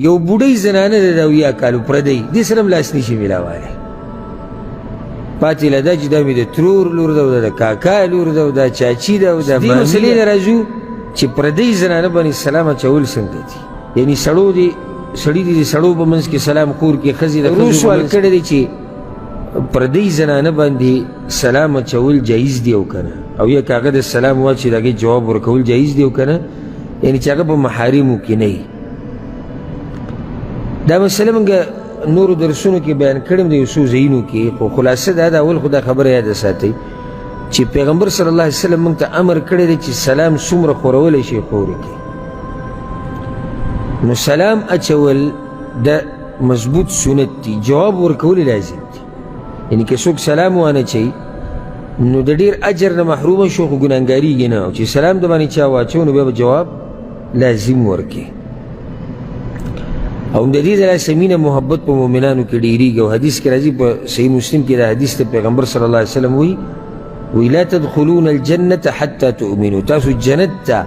یو بوډۍ زنانه ده د 70 کالو پردی دې سره هم لاس نشي میلاوالی پاتې له دا چې دا مې د ترور لور ده او دا د کاکا لور ده او دا چاچي ده او دا دې مسلې ته راځو چې پردی زنانه باندې سلام اچول څنګه دي یعنی سړي دي د سړو په منځ کې سلام خور کې ښځې د ښځو سوال کړی دی چې پردی زنانه باندې سلام اچول جایز دی او که نه او یا که هغه د سلام واچي د هغې جواب ورکول جایز دی او که نه یعنی چې هغه په محارمو کې نه وي دا مسله موږ نورو درسونو کې بیان کړم د یو څو ځایونو کې خو خلاصه دا ده اول خو دا خبره یاده ساتئ چې پیغمبر صلی الله علیه وسلم موږ ته امر کړی دی چې سلام څومره خورولی شي خور کړي نو سلام اچول د مضبوط سنت دی جواب ورکول لازم دی یعنی که څوک سلام وانه چي نو د ډېر اجر نه محرومه شو خو ګناهګاریږي نه او چې سلام د باندې چا واچو نو بیا به جواب لازم ورکړي او د دې د لاسه مینه محبت په مؤمنانو کې ډېرېږي او حدیث کې راځي په صحیح مسلم کې دا حدیث ته پیغمبر صلی الله علیه وسلم وی لا تدخلون الجنة حتى تؤمنوا تاسو جنت ته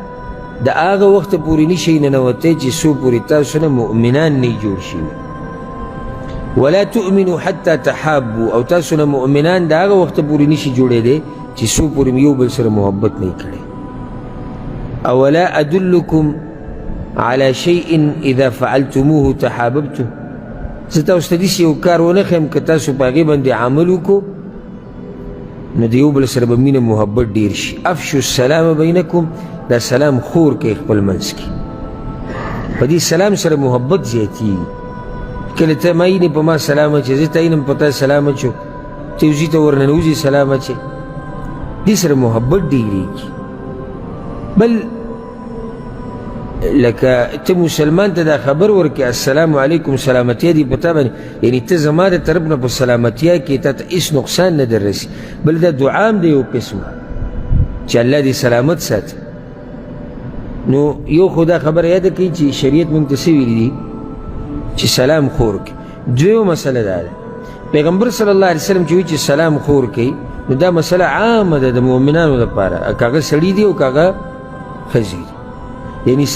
د هغه وخته پورې نشئ ننوتی چې څو پورې تاسو نه مؤمنان نه جوړ شي ولا تؤمنوا حتى تحابوا او تاسو نه مؤمنان د هغه وخته پورې نشي جوړېدی چې څو پورې یو بل سره محبت نه کړی اولا ادلکم على شيء اذا فعلتموه تحاببتم زه تاسو ته داسې یو کار ونه ښیم که تاسو په هغې باندې عمل وکړو نو د یو بل سره به مینه محبت ډېر شي افشو السلام بینکم دا سلام خور کوي خپل منځ کې په دې سلام سره محبت زیاتېږي کله ته ماینې په ما سلام اچې زه تاینم په تا سلام اچو ته یو ځي ته ورننوځې سلام اچې دې سره محبت ډېرېږي بل لکه ته مسلمان ته دا خبر ورکې السلام علیکم سلامتیا دي په تا باندې یعنی ته زما د طرف نه په سلامتیا کې تا ته هېڅ نقصان نه در رسي بل دا دعا هم د یو قسمه چې الله دې سلامت ساتي نو یو خو دا خبره یاده کوي چې شریعت موږ ته څه ویلي دي چې سلام خور کړي دویمه مسله دا ده پیغمبر صلی الله علیه وسلم چې وایي چې سلام خور کوي نو دا مسله عامه ده د مؤمنانو لپاره که هغه سړي دي او که هغه ښځې دي یعنی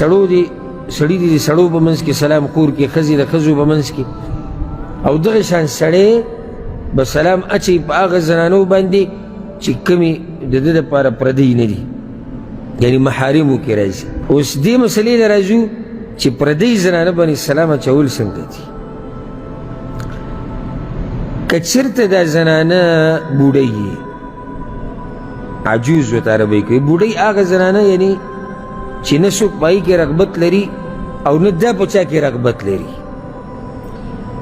سړی دي د سړو په منځ کې سلام خور کې ښځې د ښځو په منځ کې او دغه شان سړی به سلام اچوي په هغه زنانو باندې چې کمې د ده دپاره پردی نه دي یعنی محارمو کې راځي اوس دې مسلې ته راځو چې پردی زنانه باندې سلام اچول څنګه دي که چېرته دا زنانه بوډۍ یې عجوز ورته عربۍ کوي بوډۍ هغه زنانه یعنی چې نه څوک په هغې کې رغبت لري او نه دا په چا کې رغبت لري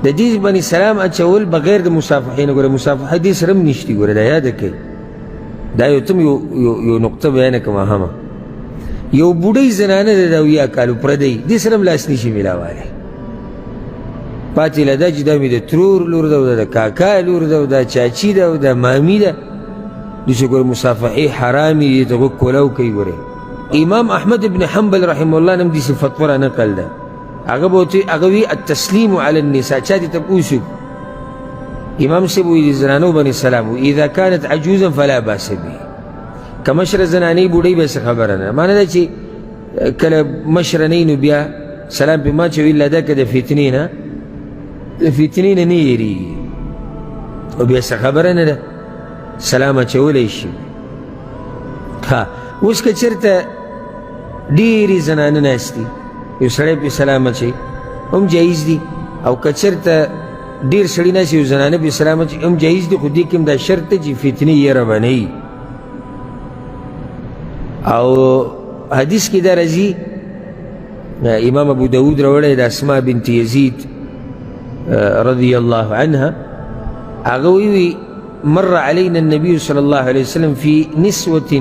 د دې باندې سلام اچول بغیر د مصافحې نه ګوره مصافحه دې سره هم نشتي ګوره دا یاده کوي دا یو تم یو نقطه بیانه کوم اهمه یو بوډۍ زنانه ده د 70 کالو پردی دې سره هم لاس نشي میلاوالی پاتې له دا چې دا مې د ترور لور ده او دا د کاکا لور ده او دا چاچي ده او دا مامي ده داسې ګوره مصافحې حرامې دي ته غوږ کولو کوي ګورې امام احمد ابن حنبل رحمه الله نم داسې فتوا را نقل ده هغه وی التسلیم علی النساء چا دې تپوس امام صاحب وی د زنانو باندې سلام اذا كانت عجوزا فلا باس به که مشره زنانې بوډۍ به څه خبره نه معنی ده چې کله مشره نه نو بیا سلام پې ما چوي الا دا که د فتنې نه نه یېرېږي او بیا څه خبره نه ده سلام اچولی شي ها اوس که چېرته ډېرې زنانه ناست دي یو سړی پې سلام اچوي هم جایز دي او که چېرته ډېر سړي ناست یو زنانه پې سلام اچوي هم جایز دي خو دې کې هم دا شرط دی چې فتنې یېره به نه وي او حدیث کې دا راځي امام ابو داود راوړی د اسماء بنت یزید رضی الله عنها هغه وی مر علينا النبي صلى الله عليه وسلم في نسوة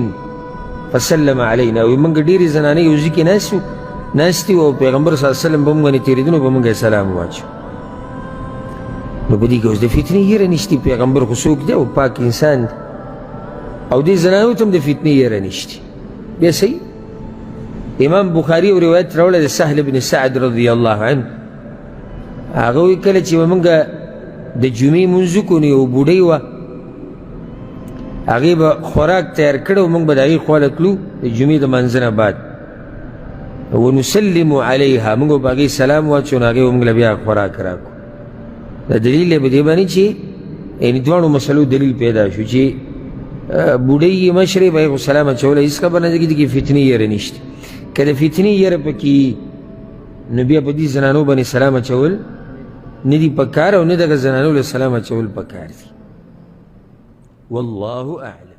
فسلم علينا وی موږ ډېرې زنانې یو ځای کې ناستې وو او پیغمبر صلی الله علیه وسلم به موږ باندې تېرېده نو به موږ سلام واچو نو په دې کې اوس د فتنې یېره نشتي پیغمبر خو څوک دی او پاک انسان دی او دې زنانو ته هم د فتنې یېره نشتي بیا صحیح امام بخاري یو روایت راوړی د سهل بن سعد رضی الله عنه هغه وایي کله چې به موږ د جمعې لمونځ وکړو نو یو بوډۍ وه هغې به خوراک تیار کړی او موږ به د هغې خواله تلو د جمعې د لمانځه نه بعد ونسلم عليها موږ باغي سلام واچو ناګه موږ بیا خوراک راکو دا دلیل به دی باندې چې ان دوه مسلو دلیل پیدا شو چې بوډۍ مشري به سلام اچول هیڅ خبر نه کیږي فتنې یې نشته کله فتنې یې پکې نبی په دې زنانو باندې سلام اچول ندی پکار او نه دغه زنانو له سلام اچول پکار دي والله اعلم